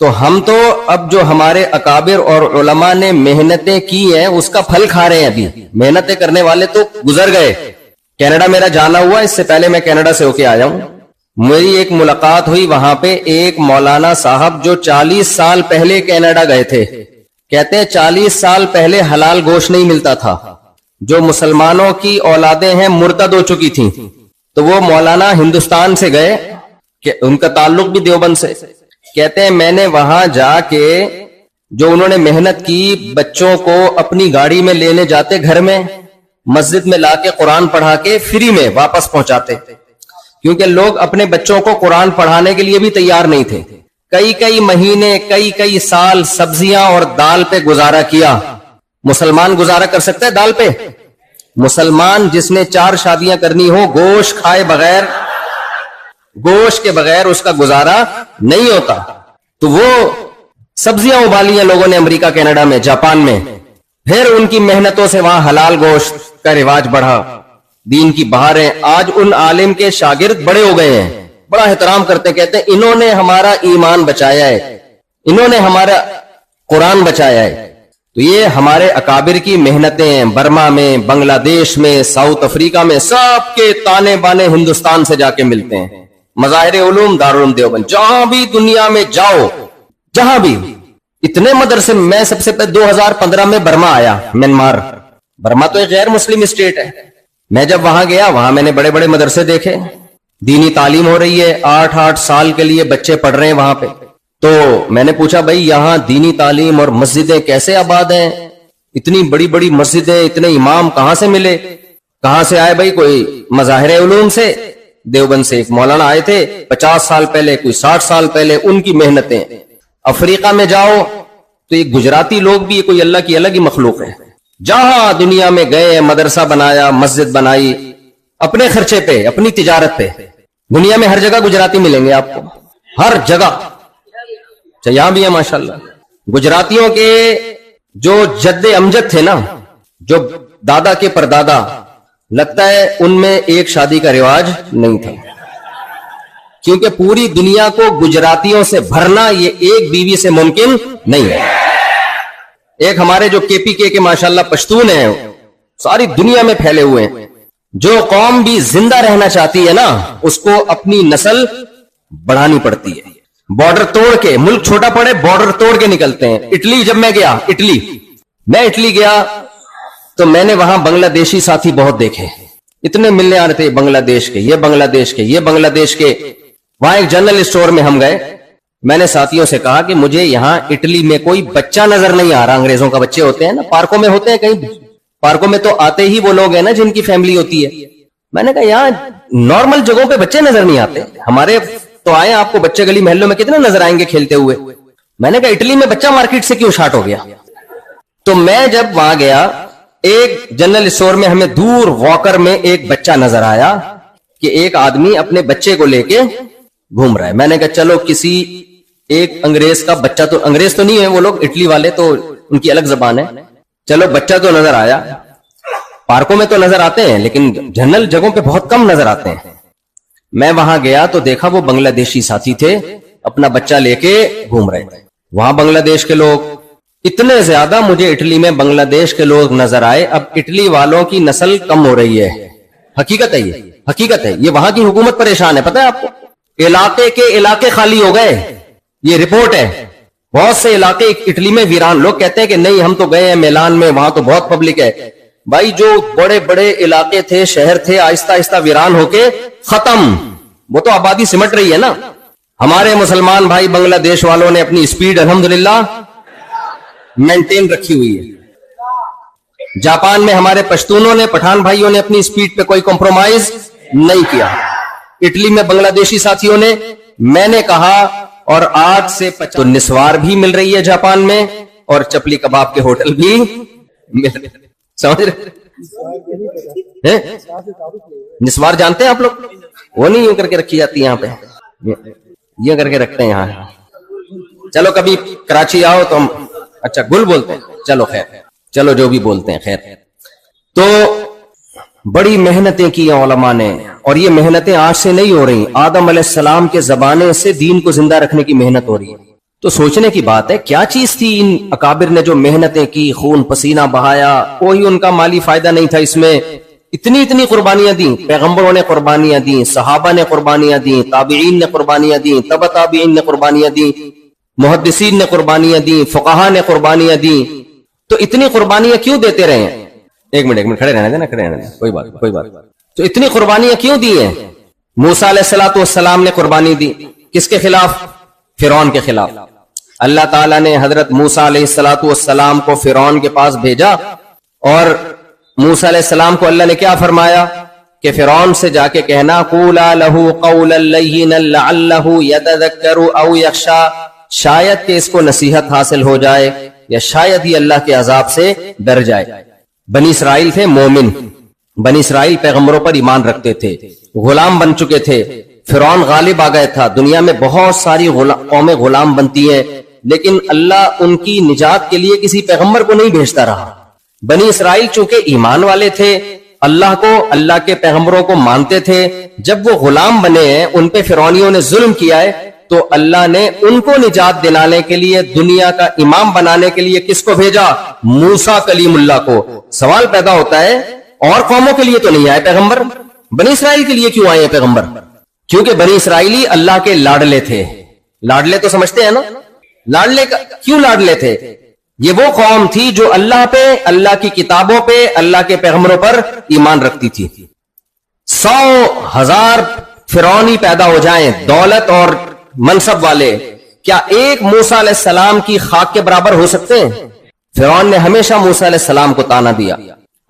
تو ہم تو اب جو ہمارے اکابر اور علماء نے محنتیں کی ہیں اس کا پھل کھا رہے ہیں. ابھی محنتیں کرنے والے تو گزر گئے. کینیڈا میرا جانا ہوا, اس سے پہلے میں کینیڈا سے ہو کے آیا ہوں. میری ایک ملاقات ہوئی وہاں پہ ایک مولانا صاحب جو 40 سال پہلے کینیڈا گئے تھے. کہتے ہیں 40 سال پہلے حلال گوشت نہیں ملتا تھا. جو مسلمانوں کی اولادیں ہیں مرتد ہو چکی تھیں, تو وہ مولانا ہندوستان سے گئے کہ ان کا تعلق بھی دیوبند سے. کہتے ہیں میں نے وہاں جا کے جو انہوں نے محنت کی, بچوں کو اپنی گاڑی میں لینے جاتے, گھر میں مسجد میں لا کے قرآن پڑھا کے فری میں واپس پہنچاتے, کیونکہ لوگ اپنے بچوں کو قرآن پڑھانے کے لیے بھی تیار نہیں تھے. کئی مہینے کئی سال سبزیاں اور دال پہ گزارا کیا. مسلمان گزارا کر سکتا ہے دال پہ؟ مسلمان جس نے 4 شادیاں کرنی ہو, گوشت کھائے بغیر, گوشت کے بغیر اس کا گزارا نہیں ہوتا. تو وہ سبزیاں ابالی ہیں لوگوں نے امریکہ, کینیڈا میں, جاپان میں. پھر ان کی محنتوں سے وہاں حلال گوشت کا رواج بڑھا. دین کی بہاریں. آج ان عالم کے شاگرد بڑے ہو گئے ہیں, بڑا احترام کرتے, کہتے ہیں انہوں نے ہمارا ایمان بچایا ہے, انہوں نے ہمارا قرآن بچایا ہے. تو یہ ہمارے اکابر کی محنتیں ہیں. برما میں, بنگلہ دیش میں, ساؤتھ افریقہ میں, سب کے تانے بانے ہندوستان سے جا کے ملتے ہیں. مظاہر علوم دارالعلوم دیوبند, جہاں بھی دنیا میں جاؤ, جہاں بھی اتنے مدرسے. میں سب سے پہلے 2015 میں برما آیا, میانمار. برما تو ایک غیر مسلم اسٹیٹ ہے. میں جب وہاں گیا, وہاں میں نے بڑے بڑے مدرسے دیکھے, دینی تعلیم ہو رہی ہے, 8 سال کے لیے بچے پڑھ رہے ہیں وہاں پہ. تو میں نے پوچھا بھائی یہاں دینی تعلیم اور مسجدیں کیسے آباد ہیں؟ اتنی بڑی بڑی مسجدیں, اتنے امام کہاں سے ملے, کہاں سے آئے بھائی؟ کوئی مظاہر علوم سے, دیوبند سے ایک مولانا آئے تھے 50 سال پہلے, کوئی 60 سال پہلے, ان کی محنتیں. افریقہ میں جاؤ تو یہ گجراتی لوگ بھی کوئی اللہ کی الگ ہی مخلوق ہے. جہاں دنیا میں گئے, مدرسہ بنایا, مسجد بنائی, اپنے خرچے پہ, اپنی تجارت پہ. دنیا میں ہر جگہ گجراتی ملیں گے آپ کو, ہر جگہ. یہاں بھی ہے ماشاءاللہ. گجراتیوں کے جو جد امجد تھے نا, جو دادا کے پردادا, لگتا ہے ان میں ایک شادی کا رواج نہیں تھا, کیونکہ پوری دنیا کو گجراتیوں سے بھرنا یہ ایک بیوی سے ممکن نہیں ہے. ایک ہمارے جو کے پی کے ماشاءاللہ پشتون ہیں, ساری دنیا میں پھیلے ہوئے ہیں. جو قوم بھی زندہ رہنا چاہتی ہے نا, اس کو اپنی نسل بڑھانی پڑتی ہے. بارڈر توڑ کے, ملک چھوٹا پڑے بارڈر توڑ کے نکلتے ہیں. اٹلی جب میں گیا, میں اٹلی گیا تو میں نے وہاں بنگلہ دیشی ساتھی بہت دیکھے. اتنے ملنے آ رہے تھے, بنگلہ دیش کے, یہ بنگلہ دیش کے, یہ بنگلہ دیش کے. وہاں ایک جنرل اسٹور میں ہم گئے. میں نے ساتھیوں سے کہا کہ مجھے یہاں اٹلی میں کوئی بچہ نظر نہیں آ رہا. انگریزوں کا بچے ہوتے ہیں نا, پارکوں میں ہوتے ہیں, کہیں پارکوں میں تو آتے ہی وہ لوگ ہیں نا جن کی فیملی ہوتی ہے. میں نے کہا یہاں نارمل جگہوں پہ بچے نظر نہیں آتے. ہمارے تو آئے, آپ کو بچے گلی محلوں میں کتنے نظر آئیں گے کھیلتے ہوئے. میں نے کہا اٹلی میں بچہ مارکیٹ سے کیوں شارٹ ہو گیا؟ تو میں جب وہاں گیا, ایک جنرل اسٹور میں ہمیں دور واکر میں ایک بچہ نظر آیا کہ ایک آدمی اپنے بچے کو لے کے گھوم رہا ہے. میں نے کہا چلو کسی ایک انگریز کا بچہ, تو انگریز تو نہیں ہے وہ لوگ, اٹلی والے تو ان کی الگ زبان ہے. چلو بچہ تو نظر آیا. پارکوں میں تو نظر آتے ہیں لیکن جنرل جگہوں پہ بہت کم نظر آتے ہیں. میں وہاں گیا تو دیکھا وہ بنگلہ دیشی ساتھی تھے, اپنا بچہ لے کے گھوم رہے تھے. وہاں بنگلہ دیش کے لوگ اتنے زیادہ, مجھے اٹلی میں بنگلہ دیش کے لوگ نظر آئے. اب اٹلی والوں کی نسل کم ہو رہی ہے, حقیقت ہے, یہ حقیقت ہے. یہ وہاں کی حکومت پریشان ہے, پتہ ہے آپ کو. علاقے کے علاقے خالی ہو گئے, یہ رپورٹ ہے. بہت سے علاقے اٹلی میں ویران. لوگ کہتے ہیں کہ نہیں ہم تو گئے ہیں میلان میں, وہاں تو بہت پبلک ہے. بھائی جو بڑے بڑے علاقے تھے, شہر تھے, آہستہ آہستہ ویران ہو کے ختم. وہ تو آبادی سمٹ رہی ہے نا. ہمارے مسلمان بھائی بنگلہ دیش والوں نے اپنی سپیڈ الحمدللہ مینٹین رکھی ہوئی ہے. جاپان میں ہمارے پشتونوں نے, پٹھان بھائیوں نے اپنی سپیڈ پہ کوئی کمپرومائز نہیں کیا. اٹلی میں بنگلہ دیشی ساتھیوں نے, میں نے کہا, اور 8 سے 50 تو نسوار بھی مل رہی ہے جاپان میں, اور چپلی کباب کے ہوٹل بھی مل رہے. سمجھ رہے نسوار جانتے ہیں آپ لوگ؟ وہ نہیں یوں کر کے رکھی جاتی یہاں پہ, یہ کر کے رکھتے ہیں یہاں. چلو کبھی کراچی آؤ تو ہم, اچھا گل بولتے ہیں, چلو خیر, چلو جو بھی بولتے ہیں خیر. تو بڑی محنتیں کی علماء نے, اور یہ محنتیں آج سے نہیں ہو رہی. آدم علیہ السلام کے زمانے سے دین کو زندہ رکھنے کی محنت ہو رہی ہے. تو سوچنے کی بات ہے کیا چیز تھی ان اکابر نے جو محنتیں کی، خون پسینہ بہایا، کوئی ان کا مالی فائدہ نہیں تھا اس میں، اتنی قربانیاں دیں، پیغمبروں نے قربانیاں دیں، صحابہ نے قربانیاں دیں، تابعین نے قربانیاں دیں، تبع تابعین نے قربانیاں دیں، محدثین نے قربانیاں دیں، فقہا نے قربانیاں دیں، تو اتنی قربانیاں کیوں دیتے رہے ہیں؟ ایک منٹ کھڑے رہنے دینا، کھڑے رہنے دینا، کوئی بات. تو اتنی قربانیاں کیوں دی ہیں؟ موسیٰ علیہ الصلوۃ والسلام نے قربانی دی، کس کے خلاف؟ فرعون کے خلاف. اللہ تعالیٰ نے حضرت موسیٰ علیہ الصلوۃ والسلام کو فرعون کے پاس بھیجا، اور موسیٰ علیہ السلام کو اللہ نے کیا فرمایا کہ فرعون سے جا کے کہنا قولا لہ قولا لینا لعلہ یتذکر او یخشی، شاید کہ اس کو نصیحت حاصل ہو جائے یا شاید ہی اللہ کے عذاب سے ڈر جائے. بنی اسرائیل تھے مومن، بنی اسرائیل پیغمبروں پر ایمان رکھتے تھے، غلام بن چکے تھے، فرعون غالب آ گیا تھا. دنیا میں بہت ساری قومیں غلام بنتی ہیں، لیکن اللہ ان کی نجات کے لیے کسی پیغمبر کو نہیں بھیجتا رہا. بنی اسرائیل چونکہ ایمان والے تھے، اللہ کو، اللہ کے پیغمبروں کو مانتے تھے، جب وہ غلام بنے ہیں، ان پہ فرعونیوں نے ظلم کیا ہے، تو اللہ نے ان کو نجات دلانے کے لیے، دنیا کا امام بنانے کے لیے کس کو بھیجا؟ موسیٰ کلیم اللہ کو. سوال پیدا ہوتا ہے اور قوموں کے لیے تو نہیں آئے پیغمبر، بنی اسرائیل کے لیے کیوں آئے ہیں پیغمبر؟ کیونکہ بنی اسرائیلی اللہ کے لاڈلے تھے. لاڈلے تو سمجھتے ہیں نا، لاڈلے کیوں لاڈلے تھے؟ یہ وہ قوم تھی جو اللہ پہ، اللہ کی کتابوں پہ، اللہ کے پیغمبروں پر ایمان رکھتی تھی. 100,000 فرعونی پیدا ہو جائیں، دولت اور منصب والے، کیا ایک موسیٰ علیہ السلام کی خاک کے برابر ہو سکتے ہیں؟ فرعون نے ہمیشہ موسیٰ علیہ السلام کو تانا دیا،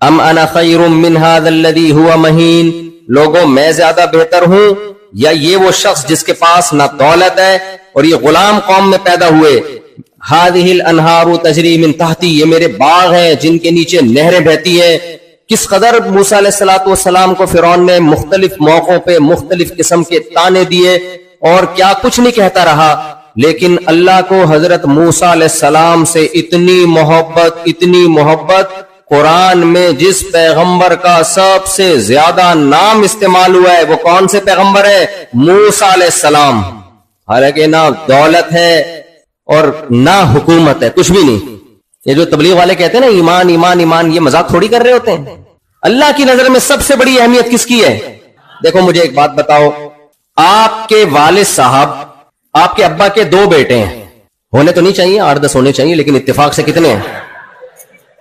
ام انا خیر من ھذا الذی ھو مہین، لوگوں میں زیادہ بہتر ہوں یا یہ وہ شخص جس کے پاس نہ دولت ہے اور یہ غلام قوم میں پیدا ہوئے؟ ھذہ الانہار تجری من تحتی، یہ میرے باغ ہیں جن کے نیچے نہریں بہتی ہیں. کس قدر موسیٰ علیہ الصلوۃ والسلام کو فرعون نے مختلف موقعوں پہ مختلف قسم کے تانے دیے اور کیا کچھ نہیں کہتا رہا، لیکن اللہ کو حضرت موسیٰ علیہ السلام سے اتنی محبت، قرآن میں جس پیغمبر کا سب سے زیادہ نام استعمال ہوا ہے وہ کون سے پیغمبر ہے؟ موسیٰ علیہ السلام. حالانکہ نہ دولت ہے اور نہ حکومت ہے، کچھ بھی نہیں. یہ جو تبلیغ والے کہتے ہیں نا ایمان ایمان ایمان، یہ مذاق تھوڑی کر رہے ہوتے ہیں. اللہ کی نظر میں سب سے بڑی اہمیت کس کی ہے؟ دیکھو مجھے ایک بات بتاؤ، آپ کے والد صاحب، آپ کے ابا کے 2 بیٹے ہیں، ہونے تو نہیں چاہیے، 8-10 ہونے چاہیے، لیکن اتفاق سے کتنے ہیں؟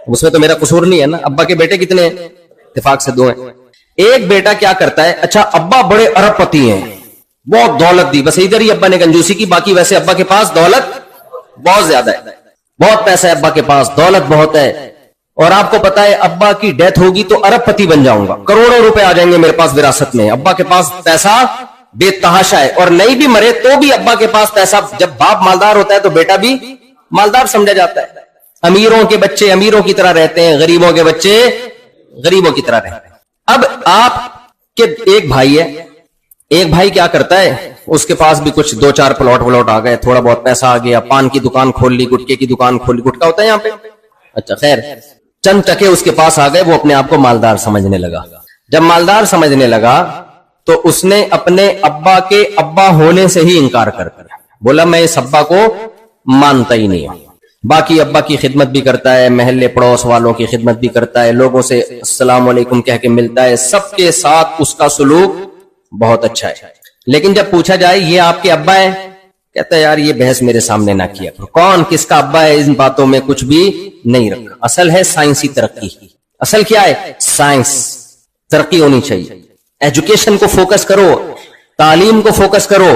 اس میں تو میرا قصور نہیں ہے نا. ابا کے بیٹے کتنے ہیں؟ اتفاق سے 2 ہیں. ایک بیٹا کیا کرتا ہے؟ اچھا ابا بڑے ارب پتی ہیں، بہت دولت دی، بس ادھر ہی ابا نے کنجوسی کی، باقی ویسے ابا کے پاس دولت بہت زیادہ ہے، بہت پیسہ ہے ابا کے پاس، دولت بہت ہے، اور آپ کو پتا ہے ابا کی ڈیتھ ہوگی تو ارب پتی بن جاؤں گا، کروڑوں روپے آ جائیں گے میرے پاس وراثت میں. ابا کے پاس پیسہ بے تحاشا ہے، اور نہیں بھی مرے تو بھی ابا کے پاس پیسہ. جب باپ مالدار ہوتا ہے تو بیٹا بھی مالدار سمجھا جاتا ہے. امیروں کے بچے امیروں کی طرح رہتے ہیں، غریبوں کے بچے غریبوں کی طرح رہتے ہیں. اب آپ کے ایک بھائی ہے، ایک بھائی کیا کرتا ہے، اس کے پاس بھی کچھ 2-4 پلاٹ آ گئے، تھوڑا بہت پیسہ آ گیا، پان کی دکان کھول لی، گٹکے کی دکان کھول لی، گٹکا ہوتا ہے یہاں پہ، اچھا خیر، چند ٹکے اس کے پاس آ گئے، وہ اپنے آپ کو مالدار سمجھنے لگا. جب مالدار سمجھنے لگا تو اس نے اپنے ابا کے ابا ہونے سے ہی انکار کر دیا، بولا میں اس ابا کو مانتا ہی نہیں ہوں. باقی ابا کی خدمت بھی کرتا ہے، محلے پڑوس والوں کی خدمت بھی کرتا ہے، لوگوں سے السلام علیکم کہہ کے ملتا ہے، سب کے ساتھ اس کا سلوک بہت اچھا ہے. لیکن جب پوچھا جائے یہ آپ کے ابا ہیں، کہتا ہے یار یہ بحث میرے سامنے نہ کیا، کون کس کا ابا ہے ان باتوں میں کچھ بھی نہیں رکھا. اصل ہے سائنسی ترقی. اصل کیا ہے؟ سائنس. ترقی ہونی چاہیے، ایجوکیشن کو فوکس کرو، تعلیم کو فوکس کرو.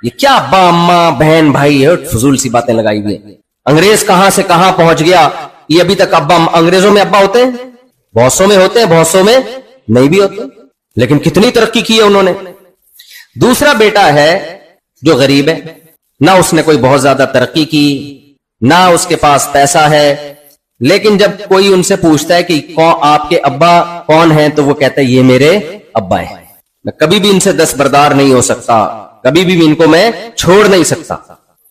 یہ کیا ابا اماں بہن بھائی ہے، فضول سی باتیں لگائی ہوئی. انگریز کہاں سے کہاں پہنچ گیا، یہ ابھی تک ابا، انگریزوں میں ابا ہوتے ہیں، بہت سو میں ہوتے ہیں، بہت سو میں نہیں بھی ہوتے، لیکن کتنی ترقی کی ہے انہوں نے. دوسرا بیٹا ہے جو غریب ہے، نہ اس نے کوئی بہت زیادہ ترقی کی، نہ اس کے پاس پیسہ ہے، لیکن جب کوئی ان سے پوچھتا ہے کہ آپ کے ابا کون ہیں، تو وہ کہتا ہے یہ میرے ابا ہیں، میں کبھی بھی ان سے دستبردار نہیں ہو سکتا، کبھی بھی ان کو میں چھوڑ نہیں سکتا.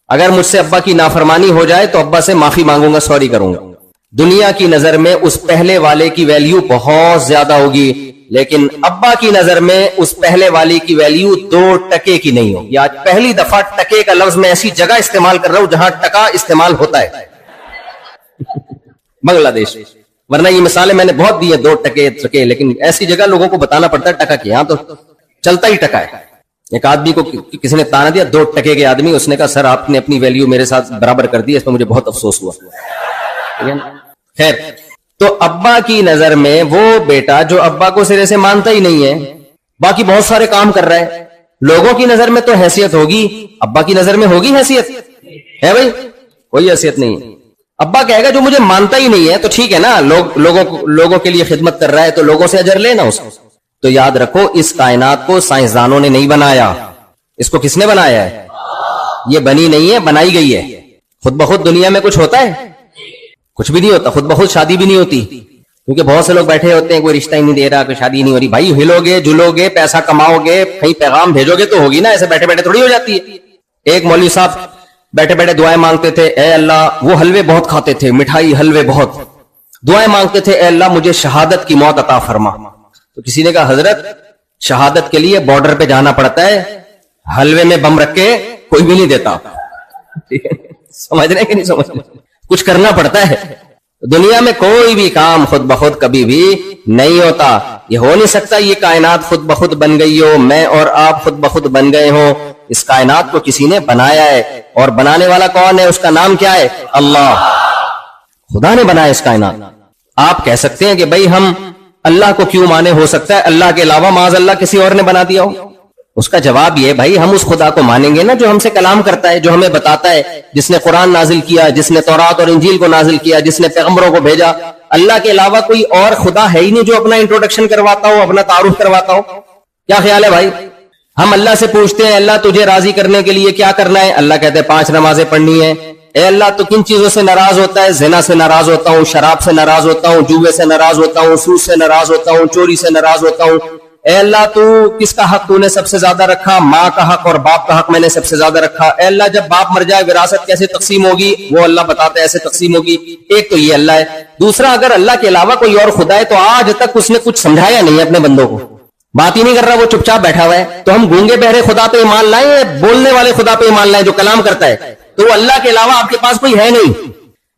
اگر مجھ سے ابا کی نافرمانی ہو جائے تو ابا سے معافی مانگوں گا، سوری کروں گا. دنیا کی نظر میں اس پہلے والے کی ویلیو بہت زیادہ ہوگی، لیکن ابا کی نظر میں اس پہلے والی کی ویلیو 2 ٹکے کی نہیں ہوگی. آج پہلی دفعہ ٹکے کا لفظ میں ایسی جگہ استعمال کر رہا ہوں جہاں ٹکا استعمال ہوتا ہے, بنگلہ دیش. ورنہ یہ مثالیں میں نے بہت دی ہیں, 2 ٹکے, لیکن ایسی جگہ لوگوں کو بتانا پڑتا ہے ٹکا کی. یہاں تو چلتا ہی ٹکا ہے. ایک آدمی کو کسی نے تانا دیا, 2 ٹکے کے آدمی, اس نے کہا سر آپ نے اپنی ویلیو میرے ساتھ برابر کر دی, اس پہ مجھے بہت افسوس ہوا. خیر, تو ابا کی نظر میں وہ بیٹا جو ابا کو سرے سے مانتا ہی نہیں ہے, باقی بہت سارے کام کر رہا ہے, لوگوں کی نظر میں تو حیثیت ہوگی, ابا کی نظر میں ہوگی حیثیت ہے بھائی؟ کوئی حیثیت نہیں ہے. ابا کہے گا جو مجھے مانتا ہی نہیں ہے تو ٹھیک ہے نا, لوگوں کے لیے خدمت کر رہا ہے تو لوگوں سے اجر لینا اس کو. تو یاد رکھو اس کائنات کو سائنسدانوں نے نہیں بنایا, اس کو کس نے بنایا ہے؟ یہ بنی نہیں ہے, بنائی گئی ہے. خود بخود دنیا میں کچھ ہوتا ہے؟ کچھ بھی نہیں ہوتا. خود بخود شادی بھی نہیں ہوتی, کیونکہ بہت سے لوگ بیٹھے ہوتے ہیں کوئی رشتہ ہی نہیں دے رہا, کوئی شادی نہیں ہو رہی. بھائی ہلو گے, جلو گے, پیسہ کماؤ گے, کہیں پیغام بھیجو گے تو ہوگی نا, ایسے بیٹھے بیٹھے تھوڑی ہو جاتی ہے. ایک مولوی صاحب بیٹھے بیٹھے دعائیں مانگتے تھے, اے اللہ, وہ حلوے بہت کھاتے تھے, مٹھائی حلوے بہت, دعائیں مانگتے تھے, اے اللہ مجھے شہادت کی موت عطا فرما. تو کسی نے کہا حضرت شہادت کے لیے بارڈر پہ جانا پڑتا ہے, حلوے میں بم رکھ کے کوئی بھی نہیں دیتا. سمجھ رہے کہ نہیں سمجھ رہے؟ کچھ کرنا پڑتا ہے. دنیا میں کوئی بھی کام خود بخود کبھی بھی نہیں ہوتا. یہ ہو نہیں سکتا یہ کائنات خود بخود بن گئی ہو, میں اور آپ خود بخود بن گئے ہوں. اس کائنات کو کسی نے بنایا ہے, اور بنانے والا کون ہے؟ اس کا نام کیا ہے؟ اللہ. خدا نے بنایا اس کائنات. آپ کہہ سکتے ہیں کہ بھائی ہم اللہ کو کیوں مانے, ہو سکتا ہے اللہ کے علاوہ معاذ اللہ کسی اور نے بنا دیا ہو. اس کا جواب یہ, بھائی ہم اس خدا کو مانیں گے نا جو ہم سے کلام کرتا ہے, جو ہمیں بتاتا ہے, جس نے قرآن نازل کیا, جس نے تورات اور انجیل کو نازل کیا, جس نے پیغمبروں کو بھیجا. اللہ کے علاوہ کوئی اور خدا ہے ہی نہیں جو اپنا انٹروڈکشن کرواتا ہو, اپنا تعارف کرواتا ہو. کیا خیال ہے بھائی؟ ہم اللہ سے پوچھتے ہیں اللہ تجھے راضی کرنے کے لیے کیا کرنا ہے؟ اللہ کہتے ہیں 5 نمازیں پڑھنی ہے. اے اللہ تو کن چیزوں سے ناراض ہوتا ہے؟ زنا سے ناراض ہوتا ہوں, شراب سے ناراض ہوتا ہوں, جوے سے ناراض ہوتا ہوں, سود سے ناراض ہوتا ہوں, چوری سے ناراض ہوتا ہوں. اے اللہ تو کس کا حق تو نے سب سے زیادہ رکھا؟ ماں کا حق اور باپ کا حق میں نے سب سے زیادہ رکھا. اے اللہ جب باپ مر جائے وراثت کیسے تقسیم ہوگی؟ وہ اللہ بتاتا ہے ایسے تقسیم ہوگی. ایک تو یہ اللہ ہے. دوسرا, اگر اللہ کے علاوہ کوئی اور خدا ہے تو آج تک اس نے کچھ سمجھایا نہیں ہے اپنے بندوں کو, بات ہی نہیں کر رہا, وہ چپ چاپ بیٹھا ہوا ہے. تو ہم گونگے بہرے خدا پہ ایمان لائیں, بولنے والے خدا پہ ایمان لائیں جو کلام کرتا ہے. تو وہ اللہ کے علاوہ آپ کے پاس کوئی ہے نہیں.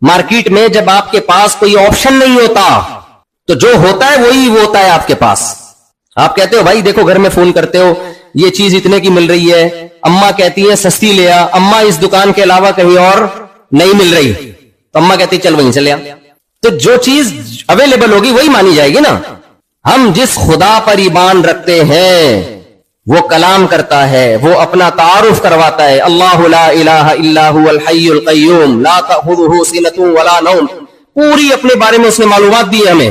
مارکیٹ میں جب آپ کے پاس کوئی آپشن نہیں ہوتا تو جو ہوتا ہے وہی وہ ہوتا ہے آپ کے پاس. آپ کہتے ہو بھائی دیکھو, گھر میں فون کرتے ہو یہ چیز اتنے کی مل رہی ہے, اماں کہتی ہے سستی لے آ, اماں اس دکان کے علاوہ کہیں اور نہیں مل رہی, تو اماں کہتی چل وہیں سے لے آ. تو جو چیز اویلیبل ہوگی وہی مانی جائے گی نا. ہم جس خدا پر ایمان رکھتے ہیں وہ کلام کرتا ہے, وہ اپنا تعارف کرواتا ہے. اللہ لا الہ الا هو الحی القیوم لا تأخذہ سنۃ ولا نوم. پوری اپنے بارے میں اس نے معلومات دی ہمیں,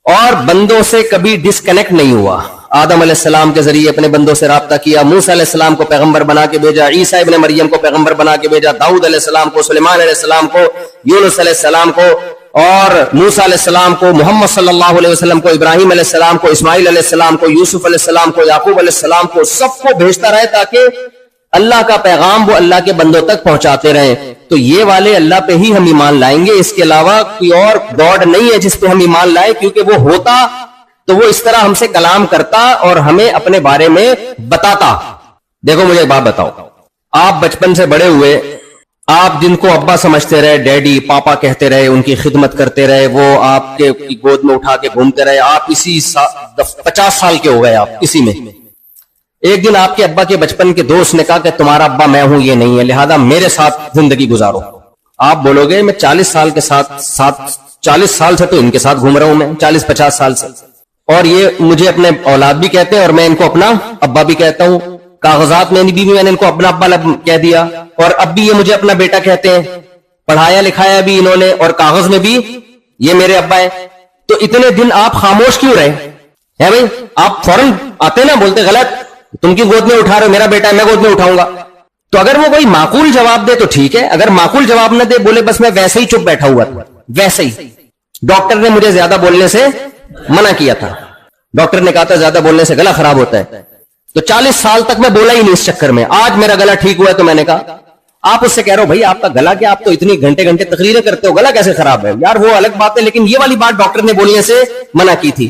اور بندوں سے کبھی ڈسکنیکٹ نہیں ہوا. آدم علیہ السلام کے ذریعے اپنے بندوں سے رابطہ کیا, موسیٰ علیہ السلام کو پیغمبر بنا کے بھیجا, عیسیٰ ابن مریم کو پیغمبر بنا کے بھیجا, داؤد علیہ السلام کو, سلیمان علیہ السلام کو, یونس علیہ السلام کو, اور موسیٰ علیہ السلام کو, محمد صلی اللہ علیہ وسلم کو, ابراہیم علیہ السلام کو, اسماعیل علیہ السلام کو, یوسف علیہ السلام کو, یعقوب علیہ السلام کو, سب کو بھیجتا رہے تاکہ اللہ کا پیغام وہ اللہ کے بندوں تک پہنچاتے رہیں. تو یہ والے اللہ پہ ہی ہم ایمان لائیں گے, اس کے علاوہ کوئی اور گاڈ نہیں ہے جس پہ ہم ایمان لائیں, کیونکہ وہ ہوتا تو وہ اس طرح ہم سے کلام کرتا اور ہمیں اپنے بارے میں بتاتا. دیکھو مجھے ایک بات بتاؤ, آپ بچپن سے بڑے ہوئے, آپ جن کو ابا سمجھتے رہے, ڈیڈی پاپا کہتے رہے, ان کی خدمت کرتے رہے, وہ آپ کے گود میں اٹھا کے گھومتے رہے, آپ اسی 50 سال کے ہو گئے, آپ اسی میں. ایک دن آپ کے ابا کے بچپن کے دوست نے کہا کہ تمہارا ابا میں ہوں, یہ نہیں ہے, لہذا میرے ساتھ زندگی گزارو. آپ بولو گے میں 40 سال کے ساتھ 40 سال سے تو ان کے ساتھ گھوم رہا ہوں, میں 40-50 سال سے, اور یہ مجھے اپنے اولاد بھی کہتے ہیں اور میں ان کو اپنا ابا بھی کہتا ہوں. کاغذات میں بھی میں نے ان کو اپنا ابا کہہ دیا, اور اب بھی یہ مجھے اپنا بیٹا کہتے ہیں. پڑھایا لکھایا بھی انہوں نے, اور کاغذ میں بھی یہ میرے ابا ہیں. تو اتنے دن آپ خاموش کیوں رہے ہیں بھائی؟ آپ فوراً آتے نا, بولتے غلط, تم کی گود میں اٹھا رہے ہو, میرا بیٹا ہے, میں گود میں اٹھاؤں گا. تو اگر وہ کوئی معقول جواب دے تو ٹھیک ہے, اگر معقول جواب نہ دے, بولے بس میں ویسے ہی چپ بیٹھا ہوا تھا, ویسے ہی. ڈاکٹر نے مجھے زیادہ بولنے سے منع کیا تھا, ڈاکٹر نے کہا تھا زیادہ بولنے سے گلا خراب ہوتا ہے. تو 40 سال تک میں بولا ہی نہیں اس چکر میں. آج میرا گلا ٹھیک ہوا ہے تو میں نے کہا, آپ اس سے کہہ رہے ہو بھائی آپ کا گلا کیا, آپ تو اتنی گھنٹے تقریریں کرتے ہو, گلا کیسے خراب ہے؟ یار وہ الگ بات ہے, لیکن یہ والی بات ڈاکٹر نے بولنے سے منع کی تھی.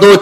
2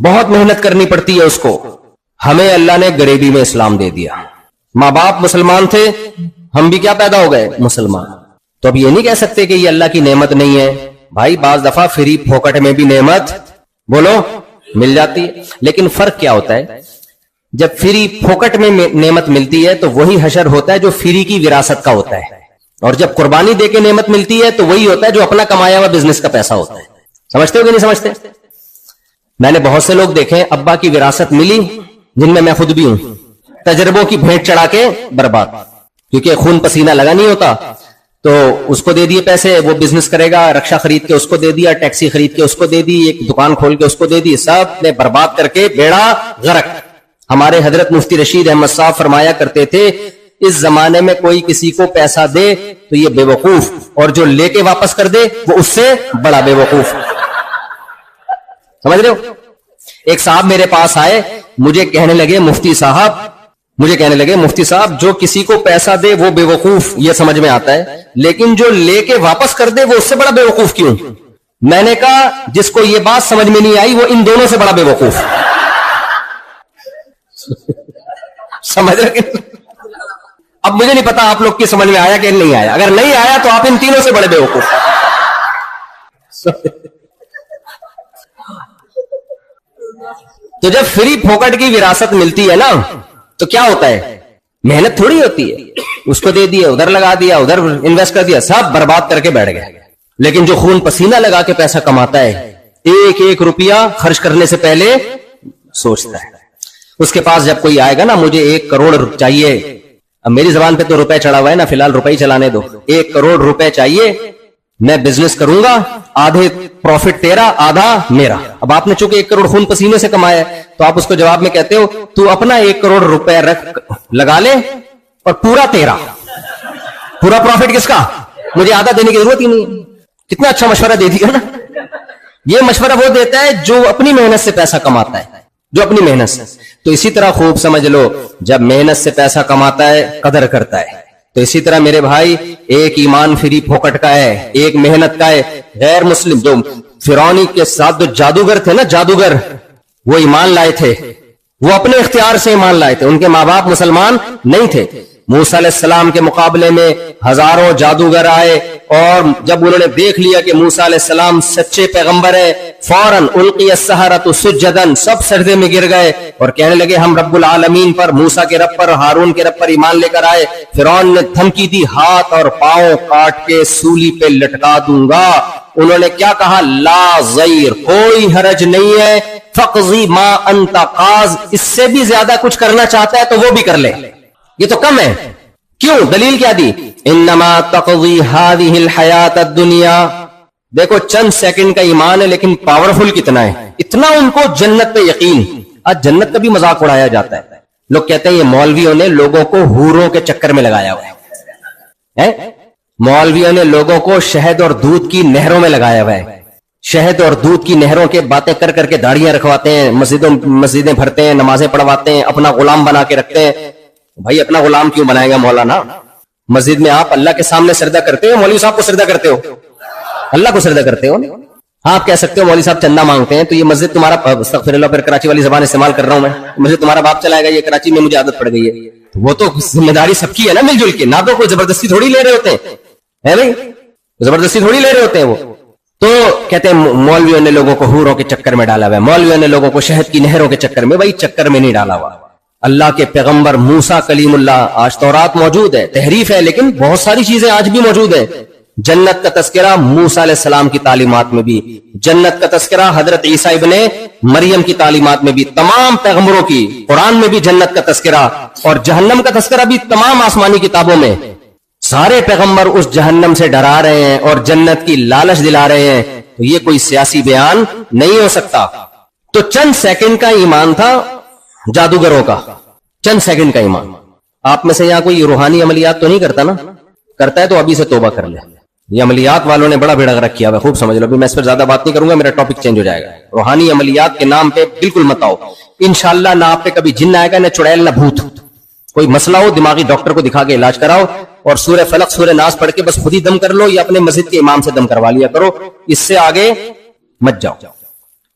بہت محنت کرنی پڑتی ہے اس کو. ہمیں اللہ نے غریبی میں اسلام دے دیا. ماں باپ مسلمان تھے, ہم بھی کیا پیدا ہو گئے, مسلمان. تو اب یہ نہیں کہہ سکتے کہ یہ اللہ کی نعمت نہیں ہے. بھائی بعض دفعہ فری پھوکٹ میں بھی نعمت بولو مل جاتی ہے. لیکن فرق کیا ہوتا ہے, جب فری پھوکٹ میں نعمت ملتی ہے تو وہی حشر ہوتا ہے جو فری کی وراثت کا ہوتا ہے, اور جب قربانی دے کے نعمت ملتی ہے تو وہی ہوتا ہے جو اپنا کمایا ہوا بزنس کا پیسہ ہوتا ہے. سمجھتے ہو کہ نہیں سمجھتے؟ میں نے بہت سے لوگ دیکھے ابا کی وراثت ملی, جن میں خود بھی ہوں, تجربوں کی بھیٹ چڑھا کے برباد, کیونکہ خون پسینہ لگا نہیں ہوتا. تو اس کو دے دیے پیسے, وہ بزنس کرے گا, رکشا خرید کے اس کو دے دیا, ٹیکسی خرید کے اس کو دے دی, ایک دکان کھول کے اس کو دے دی, سب نے برباد کر کے بیڑا غرق. ہمارے حضرت مفتی رشید احمد صاحب فرمایا کرتے تھے, اس زمانے میں کوئی کسی کو پیسہ دے تو یہ بے وقوف, اور جو لے کے واپس کر دے وہ اس سے بڑا بے وقوف. سمجھ رہے ہو؟ ایک صاحب میرے پاس آئے, مجھے کہنے لگے مفتی صاحب جو کسی کو پیسہ دے وہ بے وقوف, یہ سمجھ میں آتا ہے, لیکن جو لے کے واپس کر دے وہ اس سے بڑا بے وقوف کیوں؟ میں نے کہا جس کو یہ بات سمجھ میں نہیں آئی وہ ان دونوں سے بڑا بے وقوف. سمجھ رہے؟ اب مجھے نہیں پتا آپ لوگ کی سمجھ میں آیا کہ نہیں آیا. اگر نہیں آیا تو آپ ان تینوں سے بڑے بے وقوف. تو جب فری پھوکٹ کی وراثت ملتی ہے نا تو کیا ہوتا ہے, محنت تھوڑی ہوتی ہے, اس کو دے دیا, ادھر لگا دیا, ادھر انویسٹ کر دیا, سب برباد کر کے بیٹھ گئے. لیکن جو خون پسینہ لگا کے پیسہ کماتا ہے, ایک ایک روپیہ خرچ کرنے سے پہلے سوچتا ہے. اس کے پاس جب کوئی آئے گا نا, مجھے 1 کروڑ چاہیے, اب میری زبان پہ تو روپے چڑھا ہوا ہے نا, فی الحال روپے ہی چلانے دو, 1 کروڑ روپے چاہیے, میں بزنس کروں گا, آدھے پروفٹ تیرا آدھا میرا. اب آپ نے چونکہ 1 کروڑ خون پسینے سے کمایا ہے تو آپ اس کو جواب میں کہتے ہو تو اپنا 1 کروڑ روپے رکھ لگا لے اور پورا تیرا, پورا پروفٹ کس کا, مجھے آدھا دینے کی ضرورت ہی نہیں. کتنا اچھا مشورہ دے دیا نا. یہ مشورہ وہ دیتا ہے جو اپنی محنت سے پیسہ کماتا ہے, جو اپنی محنت سے. تو اسی طرح خوب سمجھ لو, جب محنت سے پیسہ کماتا ہے قدر کرتا ہے. تو اسی طرح میرے بھائی, ایک ایمان فری پھوکٹ کا ہے, ایک محنت کا ہے. غیر مسلم جو فرعونی کے ساتھ جو جادوگر تھے نا, جادوگر, وہ ایمان لائے تھے, وہ اپنے اختیار سے ایمان لائے تھے, ان کے ماں باپ مسلمان نہیں تھے. موسیٰ علیہ السلام کے مقابلے میں ہزاروں جادوگر آئے, اور جب انہوں نے دیکھ لیا کہ موسیٰ علیہ السلام سچے پیغمبر ہے, فوراً القی السحرۃ سجداً, سب سجدے میں گر گئے اور کہنے لگے ہم رب العالمین پر, موسیٰ کے رب پر, ہارون کے رب پر ایمان لے کر آئے. فرعون نے دھمکی دی, ہاتھ اور پاؤں کاٹ کے سولی پہ لٹکا دوں گا. انہوں نے کیا کہا, لا ضیر, کوئی حرج نہیں ہے, فقضی ما انت قاض, اس سے بھی زیادہ کچھ کرنا چاہتا ہے تو وہ بھی کر لے, یہ تو کم ہے. کیوں؟ دلیل کیا دی, انما تقضی هذه الحیات الدنیا. دیکھو چند سیکنڈ کا ایمان ہے لیکن پاورفل کتنا ہے, اتنا ان کو جنت پہ یقین. آج جنت کا بھی مذاق اڑایا جاتا ہے, لوگ کہتے ہیں یہ مولویوں نے لوگوں کو حوروں کے چکر میں لگایا ہوا ہے, مولویوں نے لوگوں کو شہد اور دودھ کی نہروں میں لگایا ہوا ہے. شہد اور دودھ کی نہروں کے باتیں کر کر کے داڑیاں رکھواتے ہیں, مسجدیں بھرتے ہیں, نمازیں پڑھواتے ہیں, اپنا غلام بنا کے رکھتے ہیں. بھائی اپنا غلام کیوں بنائے گا مولانا؟ مسجد میں آپ اللہ کے سامنے سجدہ کرتے ہو, مولوی صاحب کو سجدہ کرتے ہو, اللہ کو سجدہ کرتے ہو. آپ کہہ سکتے ہو مولوی صاحب چندہ مانگتے ہیں تو یہ مسجد تمہارا, استغفر اللہ, پھر کراچی والی زبان استعمال کر رہا ہوں میں, مسجد تمہارا باپ چلائے گا, یہ کراچی میں مجھے عادت پڑ گئی ہے. وہ تو ذمہ داری سب کی ہے نا, مل جل کے, نہ تو کوئی زبردستی تھوڑی لے رہے ہوتے ہیں بھائی, زبردستی تھوڑی لے رہے ہوتے ہیں وہ. تو کہتے ہیں مولویوں نے لوگوں کو حوروں کے چکر میں ڈالا ہوا ہے, مولویوں نے لوگوں کو شہد کی نہروں کے چکر میں. بھائی چکر میں نہیں ڈالا ہوا. اللہ کے پیغمبر موسیٰ کلیم اللہ, آج تورات موجود ہے, تحریف ہے لیکن بہت ساری چیزیں آج بھی موجود ہیں. جنت کا تذکرہ موسیٰ علیہ السلام کی تعلیمات میں بھی, جنت کا تذکرہ حضرت عیسیٰ ابن مریم کی تعلیمات میں بھی, تمام پیغمبروں کی قرآن میں بھی جنت کا تذکرہ, اور جہنم کا تذکرہ بھی تمام آسمانی کتابوں میں. سارے پیغمبر اس جہنم سے ڈرا رہے ہیں اور جنت کی لالچ دلا رہے ہیں. تو یہ کوئی سیاسی بیان نہیں ہو سکتا. تو چند سیکنڈ کا ایمان تھا جادوگروں کا, چند سیکنڈ کا ایمان. آپ میں سے یہاں کوئی روحانی عملیات تو نہیں کرتا نا؟ کرتا ہے تو ابھی سے توبہ کر لے. یہ عملیات والوں نے بڑا بھیڑا رکھ کیا ہوا, خوب سمجھ لو. ابھی میں اس پر زیادہ بات نہیں کروں گا, میرا ٹاپک چینج ہو جائے گا. روحانی عملیات کے نام پہ بالکل مت آؤ انشاءاللہ. نہ آپ پہ کبھی جن آئے گا, نہ چڑیل, نہ بھوت. کوئی مسئلہ ہو دماغی ڈاکٹر کو دکھا کے علاج کراؤ, اور سورہ فلق سورہ ناس پڑھ کے بس خود ہی دم کر لو, یا اپنے مسجد کے امام سے دم کروا لیا کرو, اس سے آگے مت جاؤ.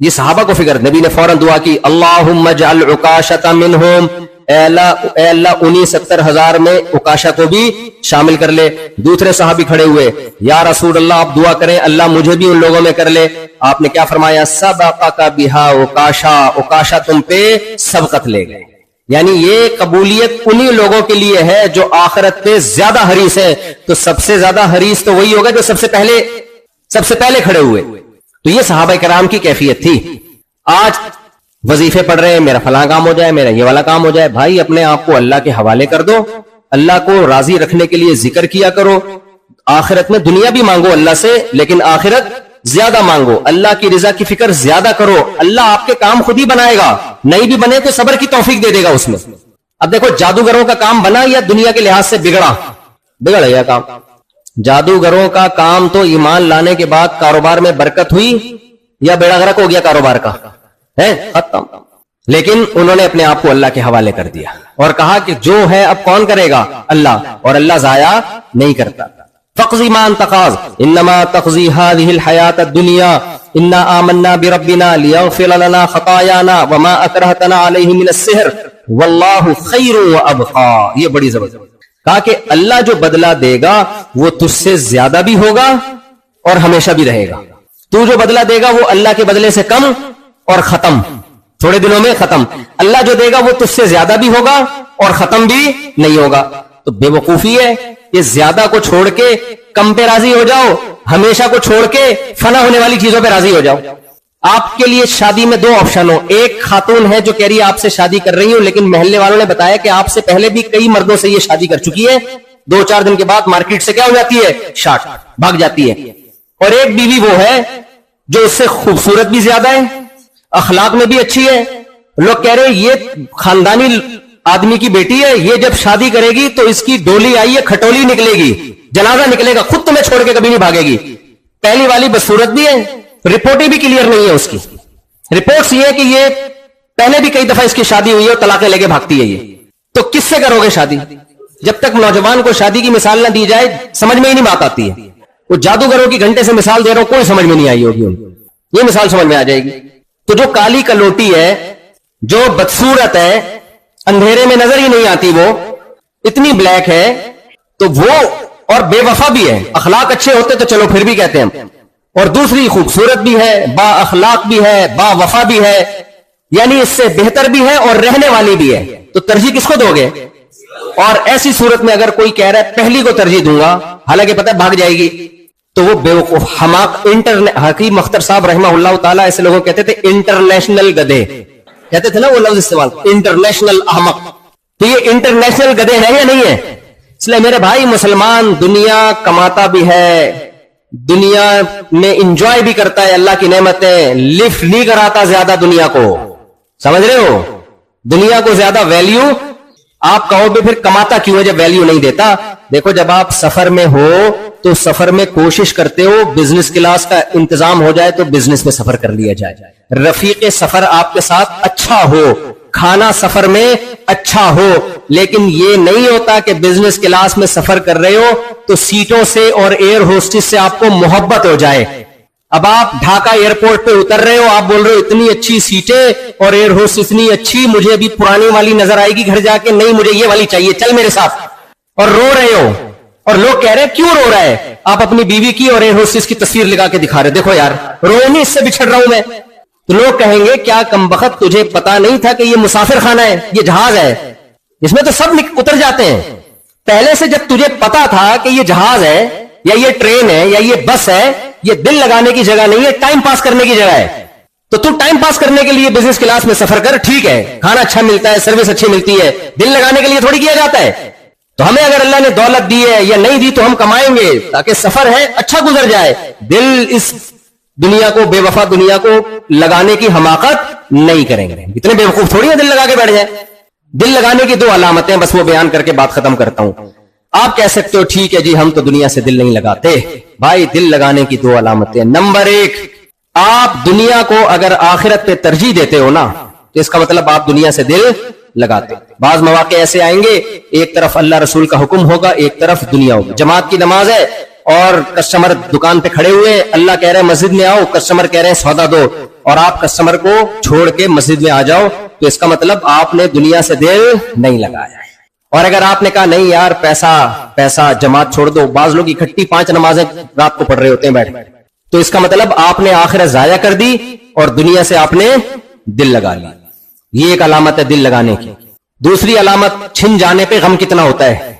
یہ صحابہ کو فکر. نبی نے فوراً دعا کی, اللہم اجعل عکاشۃ منہم, اے اللہ انہی 70,000 میں عکاشہ کو بھی شامل کر لے. دوسرے صحابی کھڑے ہوئے, یا رسول اللہ آپ دعا کریں اللہ مجھے بھی ان لوگوں میں کر لے. آپ نے کیا فرمایا, سبقک بہا عکاشہ, عکاشہ تم پہ سبقت لے گئے. یعنی یہ قبولیت انہی لوگوں کے لیے ہے جو آخرت پہ زیادہ حریص ہے. تو سب سے زیادہ حریص تو وہی ہوگا جو سب سے پہلے کھڑے ہوئے. تو یہ صحابہ کرام کی کیفیت تھی. آج وظیفے پڑھ رہے ہیں, میرا فلاں کام ہو جائے, میرا یہ والا کام ہو جائے. بھائی اپنے آپ کو اللہ کے حوالے کر دو, اللہ کو راضی رکھنے کے لیے ذکر کیا کرو. آخرت میں دنیا بھی مانگو اللہ سے, لیکن آخرت زیادہ مانگو. اللہ کی رضا کی فکر زیادہ کرو. اللہ آپ کے کام خود ہی بنائے گا, نہیں بھی بنے تو صبر کی توفیق دے دے گا اس میں. اب دیکھو جادوگروں کا کام بنا یا دنیا کے لحاظ سے بگڑ گیا کام. جادوگروں کا کام تو ایمان لانے کے بعد کاروبار میں برکت ہوئی یا بیڑا غرق ہو گیا کاروبار کا, ہے ختم. لیکن انہوں نے اپنے آپ کو اللہ کے حوالے کر دیا اور کہا کہ جو ہے اب کون کرے گا, اللہ. اور اللہ ضائع نہیں کرتا. فقضی ما انت قاض انما تقضی هذه الحیات الدنیا انا آمنا بربنا لیغفر لنا خطایانا وما اکرہتنا علیہ من السحر واللہ خیر وابقا. یہ بڑی زبردست کہا کہ اللہ جو بدلہ دے گا وہ تجھ سے زیادہ بھی ہوگا اور ہمیشہ بھی رہے گا. تو جو بدلہ دے گا وہ اللہ کے بدلے سے کم اور ختم, تھوڑے دنوں میں ختم. اللہ جو دے گا وہ تجھ سے زیادہ بھی ہوگا اور ختم بھی نہیں ہوگا. تو بے وقوفی ہے کہ زیادہ کو چھوڑ کے کم پہ راضی ہو جاؤ, ہمیشہ کو چھوڑ کے فنا ہونے والی چیزوں پہ راضی ہو جاؤ. آپ کے لیے شادی میں 2 آپشن ہو. ایک خاتون ہے جو کہہ رہی ہے آپ سے شادی کر رہی ہوں, لیکن محلے والوں نے بتایا کہ آپ سے پہلے بھی کئی مردوں سے یہ شادی کر چکی ہے, 2-4 دن کے بعد مارکیٹ سے کیا ہو جاتی ہے, شارٹ بھاگ جاتی ہے. اور ایک بیوی وہ ہے جو اس سے خوبصورت بھی زیادہ ہے, اخلاق میں بھی اچھی ہے. لوگ کہہ رہے یہ خاندانی آدمی کی بیٹی ہے, یہ جب شادی کرے گی تو اس کی ڈولی آئی ہے, کھٹولی نکلے گی, جنازہ نکلے گا, خود تمہیں چھوڑ کے کبھی نہیں بھاگے گی. پہلی والی بدصورت بھی ہے, رپورٹیں بھی کلیئر نہیں ہے اس کی. رپورٹس یہ ہے کہ یہ پہلے بھی کئی دفعہ اس کی شادی ہوئی ہے اور طلاقیں لے کے بھاگتی ہے. یہ تو کس سے کرو گے شادی؟ جب تک نوجوان کو شادی کی مثال نہ دی جائے سمجھ میں ہی نہیں بات آتی ہے. وہ جادوگروں کی گھنٹے سے مثال دے رہا ہوں, کوئی سمجھ میں نہیں آئی ہوگی ان کو, یہ مثال سمجھ میں آ جائے گی. تو جو کالی کلوٹی ہے, جو بدصورت ہے, اندھیرے میں نظر ہی نہیں آتی, وہ اتنی بلیک ہے, تو وہ اور بے وفا بھی ہے. اخلاق اچھے ہوتے تو چلو پھر بھی کہتے ہیں, اور دوسری خوبصورت بھی ہے, با اخلاق بھی ہے, با وفا بھی ہے, یعنی اس سے بہتر بھی ہے اور رہنے والی بھی ہے. تو ترجیح کس کو دو گے؟ اور ایسی صورت میں اگر کوئی کہہ رہا ہے پہلی کو ترجیح دوں گا, حالانکہ پتہ ہے بھاگ جائے گی, تو وہ بے وقوف حماق. حکیم اختر صاحب رحمہ اللہ تعالیٰ ایسے لوگوں کہتے تھے انٹرنیشنل گدھے, کہتے تھے نا وہ لفظ استعمال, انٹرنیشنل احمق. تو یہ انٹرنیشنل گدھے ہیں یا نہیں ہے؟ اس لیے میرے بھائی مسلمان دنیا کماتا بھی ہے, دنیا میں انجوائے بھی کرتا ہے اللہ کی نعمتیں, لفٹ نہیں کراتا زیادہ دنیا کو, سمجھ رہے ہو؟ دنیا کو زیادہ ویلیو آپ کہو بھی پھر کماتا کیوں ہے جب ویلیو نہیں دیتا؟ دیکھو جب آپ سفر میں ہو تو سفر میں کوشش کرتے ہو بزنس کلاس کا انتظام ہو جائے تو بزنس میں سفر کر لیا جائے, رفیق سفر آپ کے ساتھ اچھا ہو, کھانا سفر میں اچھا ہو. لیکن یہ نہیں ہوتا کہ بزنس کلاس میں سفر کر رہے ہو تو سیٹوں سے اور ایئر ہوسٹس سے آپ کو محبت ہو جائے. اب آپ ڈھاکہ ایئرپورٹ پہ اتر رہے ہو, آپ بول رہے ہو اتنی اچھی سیٹیں اور ایئر ہوسٹ اتنی اچھی, مجھے ابھی پرانی والی نظر آئے گی گھر جا کے, نہیں مجھے یہ والی چاہیے, چل میرے ساتھ, اور رو رہے ہو. اور لوگ کہہ رہے ہیں کیوں رو رہا ہے؟ آپ اپنی بیوی کی اور ایئر ہوسٹس کی تصویر لگا کے دکھا رہے, دیکھو یار رو نہیں, اس سے بچھڑ رہا ہوں میں. تو لوگ کہیں گے کیا کمبخت تجھے پتا نہیں تھا کہ یہ مسافر خانہ ہے, یہ جہاز ہے, اس میں تو سب اتر جاتے ہیں. پہلے سے جب تجھے پتا تھا کہ یہ جہاز ہے یا یہ ٹرین ہے یا یہ بس ہے, یہ دل لگانے کی جگہ نہیں ہے, ٹائم پاس کرنے کی جگہ ہے. تو تو ٹائم پاس کرنے کے لیے بزنس کلاس میں سفر کر, ٹھیک ہے, کھانا اچھا ملتا ہے, سروس اچھی ملتی ہے, دل لگانے کے لیے تھوڑی کیا جاتا ہے. تو ہمیں اگر اللہ نے دولت دی ہے یا نہیں دی تو ہم کمائیں گے تاکہ سفر ہے اچھا گزر جائے. دل اس دنیا کو, بے وفا دنیا کو لگانے کی حماقت نہیں کریں گے. اتنے بے وقوف تھوڑی ہے دل لگا کے بیٹھ جائیں. دل لگانے کی 2 علامتیں بس وہ بیان کر کے بات ختم کرتا ہوں. آپ کہہ سکتے ہو ٹھیک ہے جی ہم تو دنیا سے دل نہیں لگاتے. بھائی دل لگانے کی 2 علامتیں. نمبر 1, آپ دنیا کو اگر آخرت پہ ترجیح دیتے ہو نا تو اس کا مطلب آپ دنیا سے دل لگاتے. بعض مواقع ایسے آئیں گے, ایک طرف اللہ رسول کا حکم ہوگا, ایک طرف دنیا ہوگی. جماعت کی نماز ہے اور کسٹمر دکان پہ کھڑے ہوئے, اللہ کہہ رہے ہیں مسجد میں آؤ, کسٹمر کہہ رہے ہیں سودا دو. اور آپ کسٹمر کو چھوڑ کے مسجد میں آ جاؤ تو اس کا مطلب آپ نے دنیا سے دل نہیں لگایا ہے. اور اگر آپ نے کہا نہیں یار پیسہ جماعت چھوڑ دو, بعض لوگ اکٹھی 5 نمازیں رات کو پڑھ رہے ہوتے ہیں بیٹھ, تو اس کا مطلب آپ نے آخرت ضائع کر دی اور دنیا سے آپ نے دل لگا لی. یہ ایک علامت ہے دل لگانے کی. دوسری علامت, چھن جانے پہ غم کتنا ہوتا ہے.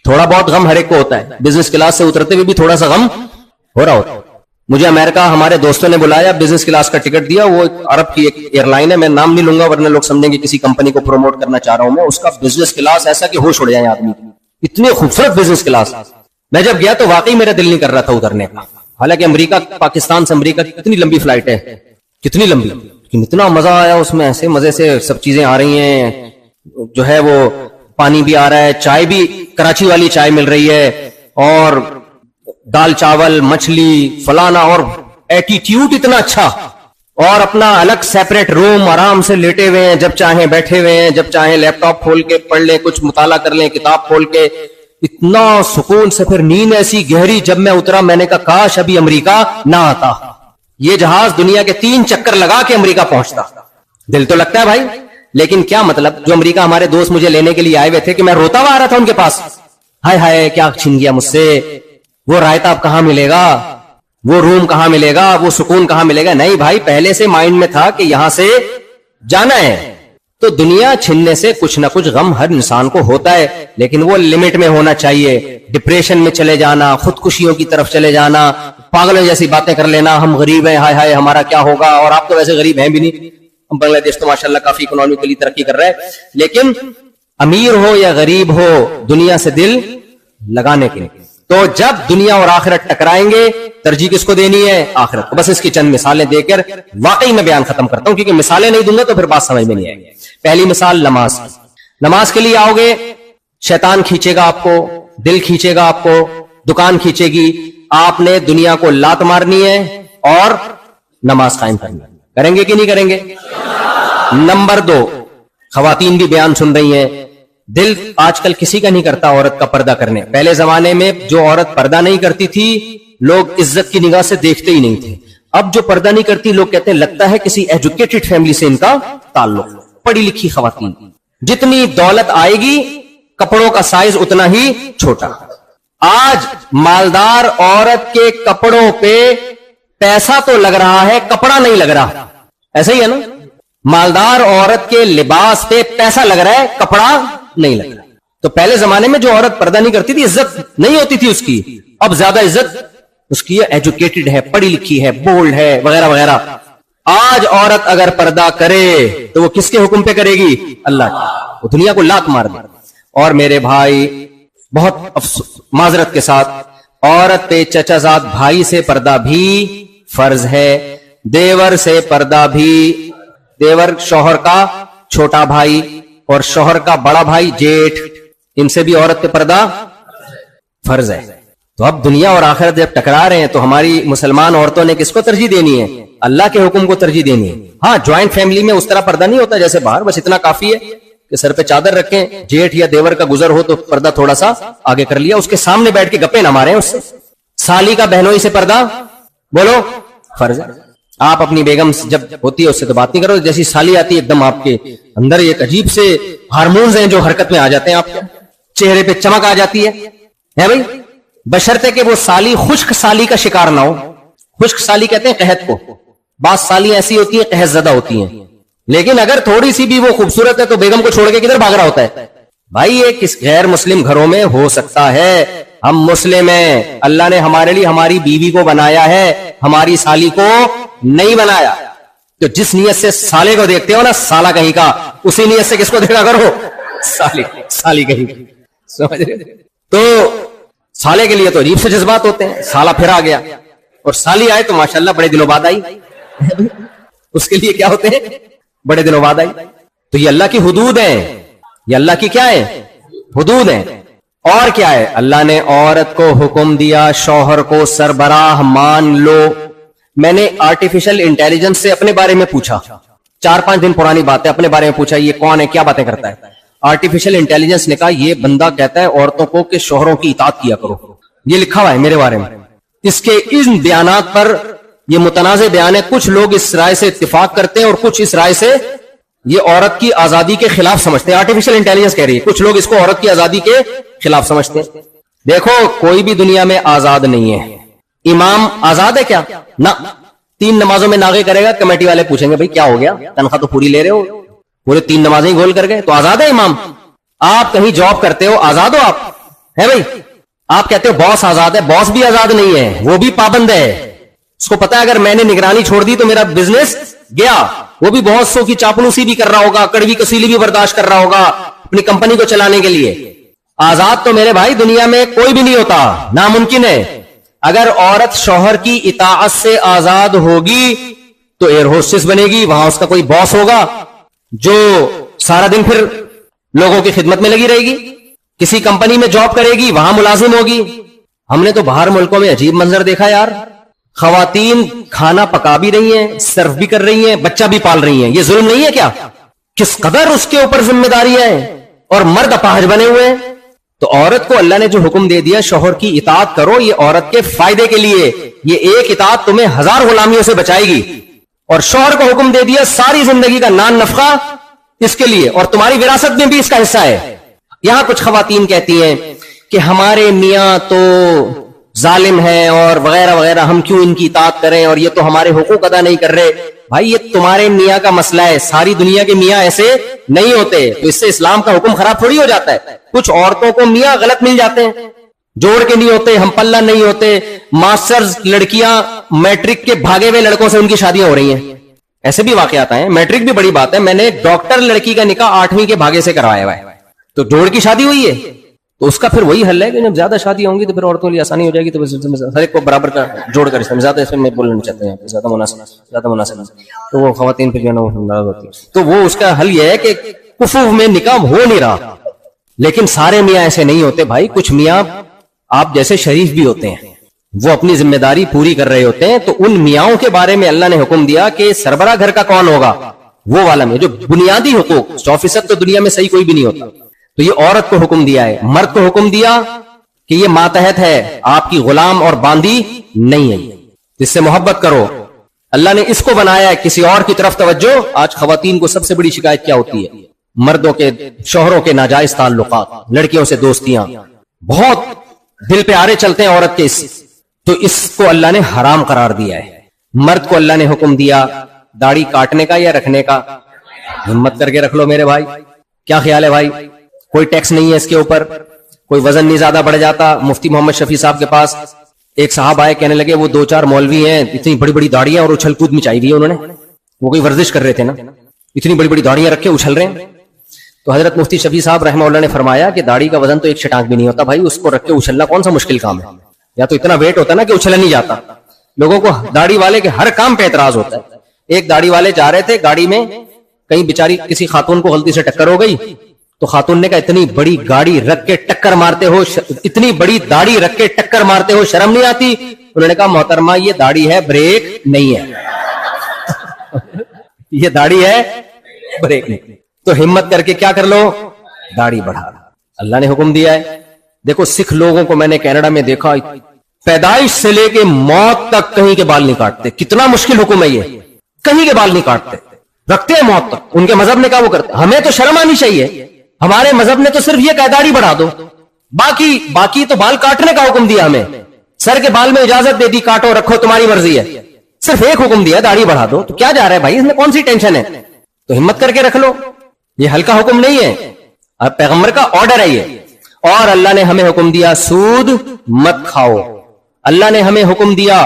تھوڑا بہت غم ہر ایک کو ہوتا ہے, بزنس کلاس سے اترتے ہوئے بھی تھوڑا سا غم ہو رہا ہوتا ہے. مجھے امریکہ ہمارے دوستوں نے بلایا, بزنس کلاس کا ٹکٹ دیا, وہ عرب کی ایک ایئر لائن ہے, میں نام نہیں لوں گا ورنہ لوگ سمجھیں گے کسی کمپنی کو پروموٹ کرنا چاہ رہا ہوں میں. اس کا بزنس کلاس ایسا کہ ہوش اڑ جائے آدمی, اتنے خوبصورت بزنس کلاس. میں جب گیا تو واقعی میرا دل نہیں کر رہا تھا اترنے کا, حالانکہ امریکہ پاکستان سے امریکہ کتنی لمبی فلائٹ ہے, کتنی لمبی, لیکن اتنا مزہ آیا اس میں, ایسے مزے سے سب چیزیں آ رہی ہیں, جو ہے وہ پانی بھی آ رہا ہے, چائے بھی کراچی والی چائے مل رہی ہے, اور دال چاول مچھلی فلانا, اور ایٹیٹیوڈ اتنا اچھا, اور اپنا الگ سیپریٹ روم, آرام سے لیٹے ہوئے ہیں, جب چاہیں بیٹھے ہوئے ہیں, جب چاہیں لیپ ٹاپ کھول کے پڑھ لیں, کچھ مطالعہ کر لیں کتاب کھول کے, اتنا سکون سے. پھر نیند ایسی گہری, جب میں اترا میں نے کہا کاش ابھی امریکہ نہ آتا, یہ جہاز دنیا کے 3 چکر لگا کے امریکہ پہنچتا. دل تو لگتا ہے بھائی, لیکن کیا مطلب. جو امریکہ ہمارے دوست مجھے لینے کے لیے آئے ہوئے تھے کہ میں روتا ہوا آ رہا تھا ان کے پاس, ہائے ہائے کیا چھن گیا مجھ سے, وہ رائتا اب کہاں ملے گا, وہ روم کہاں ملے گا, وہ سکون کہاں ملے گا. نہیں بھائی, پہلے سے مائنڈ میں تھا کہ یہاں سے جانا ہے. تو دنیا چھننے سے کچھ نہ کچھ غم ہر انسان کو ہوتا ہے, لیکن وہ لمٹ میں ہونا چاہیے. ڈپریشن میں چلے جانا, خودکشیوں کی طرف چلے جانا, پاگلوں جیسی باتیں کر لینا, ہم غریب ہیں ہائے ہائے ہمارا کیا ہوگا, اور آپ تو ویسے غریب ہیں بھی نہیں. بنگلہ دیش تو ماشاءاللہ کافی اکنامکلی ترقی کر رہا ہے, لیکن امیر ہو یا غریب ہو دنیا سے دل لگانے کے. تو جب دنیا اور آخرت ٹکرائیں گے, ترجیح کس کو دینی ہے؟ آخرت کو. بس اس کی چند مثالیں دے کر واقعی میں بیان ختم کرتا ہوں, کیونکہ مثالیں نہیں دوں گا تو پھر بات سمجھ میں نہیں آئے گی. پہلی مثال نماز. نماز کے لیے آؤ گے, شیطان کھینچے گا آپ کو, دل کھینچے گا آپ کو, دکان کھینچے گی, آپ نے دنیا کو لات مارنی ہے اور نماز قائم کرنی ہے. کریں گے کہ نہیں کریں گے؟ نمبر 2, خواتین بھی بیان سن رہی ہیں, دل آج کل کسی کا نہیں کرتا عورت کا پردہ کرنے. پہلے زمانے میں جو عورت پردہ نہیں کرتی تھی لوگ عزت کی نگاہ سے دیکھتے ہی نہیں تھے. اب جو پردہ نہیں کرتی لوگ کہتے ہیں لگتا ہے کسی ایجوکیٹڈ فیملی سے ان کا تعلق. پڑھی لکھی خواتین, جتنی دولت آئے گی کپڑوں کا سائز اتنا ہی چھوٹا. آج مالدار عورت کے کپڑوں پہ پیسہ تو لگ رہا ہے, کپڑا نہیں لگ رہا. ایسا ہی ہے نا, مالدار عورت کے لباس پہ پیسہ لگ رہا ہے, کپڑا نہیں لگ رہا. تو پہلے زمانے میں جو عورت پردہ نہیں کرتی تھی عزت نہیں ہوتی تھی اس کی, اب زیادہ عزت اس کی ہے, ایجوکیٹڈ ہے, پڑھی لکھی ہے, بولڈ ہے وغیرہ وغیرہ. آج عورت اگر پردہ کرے تو وہ کس کے حکم پہ کرے گی؟ اللہ کی. وہ دنیا کو لات مار دے. اور میرے بھائی بہت معذرت کے ساتھ, عورت پہ چچا زاد بھائی سے پردہ بھی فرض ہے, دیور سے پردہ بھی, دیور شوہر کا چھوٹا بھائی اور شوہر کا بڑا بھائی جیٹھ, ان سے بھی عورت پہ پردہ فرض ہے. تو اب دنیا اور آخرت جب ٹکرا رہے ہیں تو ہماری مسلمان عورتوں نے کس کو ترجیح دینی ہے؟ اللہ کے حکم کو ترجیح دینی ہے. ہاں جوائنٹ فیملی میں اس طرح پردہ نہیں ہوتا جیسے باہر, بس اتنا کافی ہے کہ سر پہ چادر رکھیں, جیٹھ یا دیور کا گزر ہو تو پردہ تھوڑا سا آگے کر لیا, اس کے سامنے بیٹھ کے گپے نہ ماریں اس سے. سالی کا بہنوئی سے پردہ بولو فرض ہے. آپ اپنی بیگم جب ہوتی ہے اس سے تو بات نہیں کرو, جیسی سالی آتی ہے ایک دم آپ کے اندر ایک عجیب سے ہارمونز ہیں جو حرکت میں آ جاتے ہیں, آپ کے چہرے پہ چمک آ جاتی ہے بھائی, بشرطے کہ وہ سالی خشک سالی کا شکار نہ ہو. خشک سالی کہتے ہیں قحط کو, بعض سالی ایسی ہوتی ہیں قحط زدہ ہوتی ہیں, لیکن اگر تھوڑی سی بھی وہ خوبصورت ہے تو بیگم کو چھوڑ کے کدھر بھاگ رہا ہوتا ہے بھائی. یہ کس غیر مسلم گھروں میں ہو سکتا ہے, ہم مسلم ہیں, اللہ نے ہمارے لیے ہماری بیوی کو بنایا ہے, ہماری سالی کو نہیں بنایا. تو جس نیت سے سالے کو دیکھتے ہو نا سالہ کہیں کا, اسی نیت سے کس کو دیکھا کرو؟ سالی کہیں کی. سمجھ رہے؟ تو سالے کے لیے تو عجیب سے جذبات ہوتے ہیں, سالہ پھر آ گیا, اور سالی آئے تو ماشاءاللہ بڑے دنوں بعد آئی, اس کے لیے کیا ہوتے ہیں؟ بڑے دنوں بعد آئی. تو یہ اللہ کی حدود ہیں, یہ اللہ کی کیا ہے؟ حدود ہیں. اور کیا ہے؟ اللہ نے عورت کو حکم دیا شوہر کو سربراہ مان لو. میں نے آرٹیفیشل انٹیلیجنس سے اپنے بارے میں پوچھا, 4-5 دن پرانی بات ہے, اپنے بارے میں پوچھا یہ کون ہے, کیا باتیں کرتا ہے. آرٹیفیشل انٹیلیجنس نے کہا یہ بندہ کہتا ہے عورتوں کو کہ شوہروں کی اطاعت کیا کرو. یہ لکھا ہوا ہے میرے بارے میں. اس کے ان بیانات پر یہ متنازع بیان ہے. کچھ لوگ اس رائے سے اتفاق کرتے ہیں اور کچھ اس رائے سے یہ عورت کی آزادی کے خلاف سمجھتے ہیں. آرٹیفیشل انٹیلیجنس کہہ رہی ہے, کچھ لوگ اس کو عورت کی آزادی کے خلاف سمجھتے ہیں. دیکھو کوئی بھی دنیا میں آزاد نہیں ہے. امام آزاد ہے کیا؟ نہ. 3 نمازوں میں ناغے کرے گا, کمیٹی والے پوچھیں گے بھائی کیا ہو گیا, تنخواہ تو پوری لے رہے ہو, پورے 3 نمازیں ہی گول کر گئے, تو آزاد ہے امام؟ آپ کہیں جاب کرتے ہو, آزاد ہو آپ؟ ہے بھائی. آپ کہتے ہو باس آزاد ہے, باس بھی آزاد نہیں ہے, وہ بھی پابند ہے. اس کو پتا ہے اگر میں نے نگرانی چھوڑ دی تو میرا بزنس گیا. وہ بھی بہت سو کی چاپلوسی بھی کر رہا ہوگا, کڑوی کسیلی بھی برداشت کر رہا ہوگا اپنی کمپنی کو چلانے کے لیے. آزاد تو میرے بھائی دنیا میں کوئی بھی نہیں ہوتا, ناممکن ہے. اگر عورت شوہر کی اطاعت سے آزاد ہوگی تو ایئر ہوسٹس بنے گی, وہاں اس کا کوئی باس ہوگا جو سارا دن پھر لوگوں کی خدمت میں لگی رہے گی. کسی کمپنی میں جاب کرے گی, وہاں ملازم ہوگی. ہم نے تو باہر ملکوں میں عجیب منظر دیکھا یار, خواتین کھانا پکا بھی رہی ہیں, سرو بھی کر رہی ہیں, بچہ بھی پال رہی ہیں. یہ ظلم نہیں ہے کیا؟ کس قدر اس کے اوپر ذمہ داریاں ہیں, اور مرد اپاہج بنے ہوئے ہیں. تو عورت کو اللہ نے جو حکم دے دیا شوہر کی اطاعت کرو, یہ عورت کے فائدے کے لیے. یہ ایک اطاعت تمہیں 1000 غلامیوں سے بچائے گی. اور شوہر کو حکم دے دیا ساری زندگی کا نان نفقہ اس کے لیے, اور تمہاری وراثت میں بھی اس کا حصہ ہے. یہاں کچھ خواتین کہتی ہیں کہ ہمارے میاں تو ظالم ہیں اور وغیرہ وغیرہ, ہم کیوں ان کی اطاعت کریں, اور یہ تو ہمارے حقوق ادا نہیں کر رہے. بھائی یہ تمہارے میاں کا مسئلہ ہے, ساری دنیا کے میاں ایسے نہیں ہوتے. تو اس سے اسلام کا حکم خراب تھوڑی ہو جاتا ہے. کچھ عورتوں کو میاں غلط مل جاتے ہیں, جوڑ کے نہیں ہوتے, ہم پلہ نہیں ہوتے. ماسٹرز لڑکیاں میٹرک کے بھاگے ہوئے لڑکوں سے ان کی شادیاں ہو رہی ہیں. ایسے بھی واقعات ہیں. میٹرک بھی بڑی بات ہے, میں نے ڈاکٹر لڑکی کا نکاح 8ویں کے بھاگے سے کروایا ہوا ہے, تو جوڑ کی شادی ہوئی ہے. تو اس کا پھر وہی حل ہے کہ جب زیادہ شادی ہوں گی تو پھر عورتوں کے لیے آسانی ہو جائے گی. تو ہر ایک کو برابر کا جوڑ کر زیادہ اس میں بولنا نہیں چاہتے ہیں, زیادہ مناسب تو وہ خواتین پھر جو ہے نا وہ ناراض ہوتی ہے. تو وہ اس کا حل یہ ہے کہ کفو میں نکاح ہو نہیں رہا. لیکن سارے میاں ایسے نہیں ہوتے بھائی. کچھ میاں آپ جیسے شریف بھی ہوتے ہیں, وہ اپنی ذمہ داری پوری کر رہے ہوتے ہیں. تو ان میاؤں کے بارے میں اللہ نے حکم دیا کہ سربراہ گھر کا کون ہوگا, وہ والا میں جو بنیادی حقوق. 100% تو دنیا میں صحیح کوئی بھی نہیں ہوتا. تو یہ عورت کو حکم دیا ہے. مرد کو حکم دیا کہ یہ ماتحت ہے, آپ کی غلام اور باندی نہیں ہے, اس سے محبت کرو. اللہ نے اس کو بنایا ہے. کسی اور کی طرف توجہ. آج خواتین کو سب سے بڑی شکایت کیا ہوتی ہے؟ مردوں کے, شوہروں کے ناجائز تعلقات, لڑکیوں سے دوستیاں, بہت دل پہ آرے چلتے ہیں عورت کے. تو اس کو اللہ نے حرام قرار دیا ہے. مرد کو اللہ نے حکم دیا داڑھی کاٹنے کا یا رکھنے کا. ہمت کر کے رکھ لو میرے بھائی. کیا خیال ہے بھائی؟ کوئی ٹیکس نہیں ہے اس کے اوپر, کوئی وزن نہیں زیادہ بڑھ جاتا. مفتی محمد شفیع صاحب کے پاس ایک صاحب آئے, کہنے لگے وہ 2-4 مولوی ہیں, اتنی بڑی بڑی داڑیاں اور اچھل کود مچائی ہوئی ہے انہوں نے. وہ کوئی ورزش کر رہے تھے نا, اتنی بڑی بڑی داڑیاں رکھ کے اچھل رہے ہیں. تو حضرت مفتی شفیع صاحب رحمہ اللہ نے فرمایا کہ داڑھی کا وزن تو ایک شٹانک بھی نہیں ہوتا بھائی, اس کو رکھ کے اچھلنا کون سا مشکل کام ہے. یا تو اتنا ویٹ ہوتا نا کہ اچھلا نہیں جاتا. لوگوں کو داڑھی والے کے ہر کام پہ اعتراض ہوتا ہے. ایک داڑھی والے جا رہے تھے گاڑی میں, کہیں بیچاری کسی خاتون کو غلطی سے ٹکر ہو گئی. تو خاتون نے کہا اتنی بڑی گاڑی رکھ کے ٹکر مارتے ہو, اتنی بڑی داڑھی رکھ کے ٹکر مارتے ہو, شرم نہیں آتی؟ انہوں نے کہا محترمہ یہ داڑھی ہے, بریک نہیں ہے. یہ داڑھی ہے, بریک نہیں. تو ہمت کر کے کیا کر لو, داڑھی بڑھا. اللہ نے حکم دیا ہے. دیکھو سکھ لوگوں کو میں نے کینیڈا میں دیکھا, پیدائش سے لے کے موت تک کہیں کے بال نہیں کاٹتے. کتنا مشکل حکم ہے یہ, کہیں کے بال نہیں کاٹتے, رکھتے ہیں موت تک. ان کے مذہب نے کہا وہ کرتے. ہمیں تو شرم آنی چاہیے. ہمارے مذہب نے تو صرف یہ کہا داڑھی بڑھا دو, باقی تو بال کاٹنے کا حکم دیا ہمیں. سر کے بال میں اجازت دے دی, کاٹو رکھو تمہاری مرضی ہے. صرف ایک حکم دیا داڑھی بڑھا دو. تو کیا جا رہا ہے بھائی, اس میں کون سی ٹینشن ہے؟ تو ہمت کر کے رکھ لو. یہ ہلکا حکم نہیں ہے, اب پیغمبر کا آرڈر ہے یہ. اور اللہ نے ہمیں حکم دیا سود مت کھاؤ. اللہ نے ہمیں حکم دیا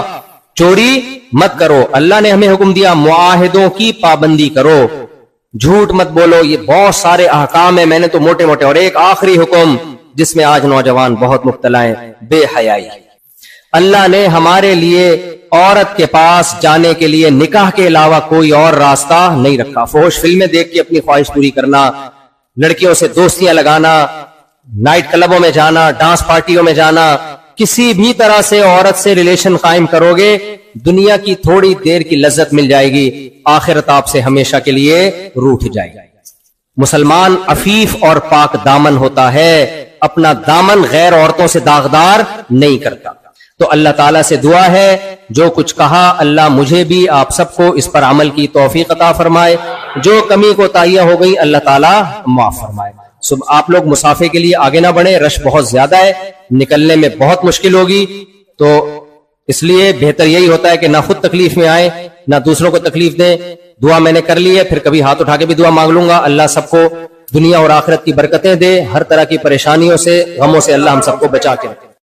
چوری مت کرو. اللہ نے ہمیں حکم دیا معاہدوں کی پابندی کرو, جھوٹ مت بولو. یہ بہت سارے احکام ہیں, میں نے تو موٹے موٹے. اور ایک آخری حکم جس میں آج نوجوان بہت مبتلا ہیں, بے حیائی. اللہ نے ہمارے لیے عورت کے پاس جانے کے لیے نکاح کے علاوہ کوئی اور راستہ نہیں رکھا. فحش فلمیں دیکھ کے اپنی خواہش پوری کرنا, لڑکیوں سے دوستیاں لگانا, نائٹ کلبوں میں جانا, ڈانس پارٹیوں میں جانا, کسی بھی طرح سے عورت سے ریلیشن قائم کرو گے, دنیا کی تھوڑی دیر کی لذت مل جائے گی, آخرت آپ سے ہمیشہ کے لیے روٹھ جائے گی. مسلمان عفیف اور پاک دامن ہوتا ہے, اپنا دامن غیر عورتوں سے داغدار نہیں کرتا. تو اللہ تعالیٰ سے دعا ہے جو کچھ کہا اللہ مجھے بھی آپ سب کو اس پر عمل کی توفیق عطا فرمائے، جو کمی کوتاہیاں ہو گئی اللہ تعالیٰ معاف فرمائے۔ آپ لوگ مسافے کے لیے آگے نہ بڑھیں، رش بہت زیادہ ہے، نکلنے میں بہت مشکل ہوگی، تو اس لیے بہتر یہی ہوتا ہے کہ نہ خود تکلیف میں آئیں نہ دوسروں کو تکلیف دیں۔ دعا میں نے کر لی ہے، پھر کبھی ہاتھ اٹھا کے بھی دعا مانگ لوں گا۔ اللہ سب کو دنیا اور آخرت کی برکتیں دے، ہر طرح کی پریشانیوں سے غموں سے اللہ ہم سب کو بچا کے رکھے۔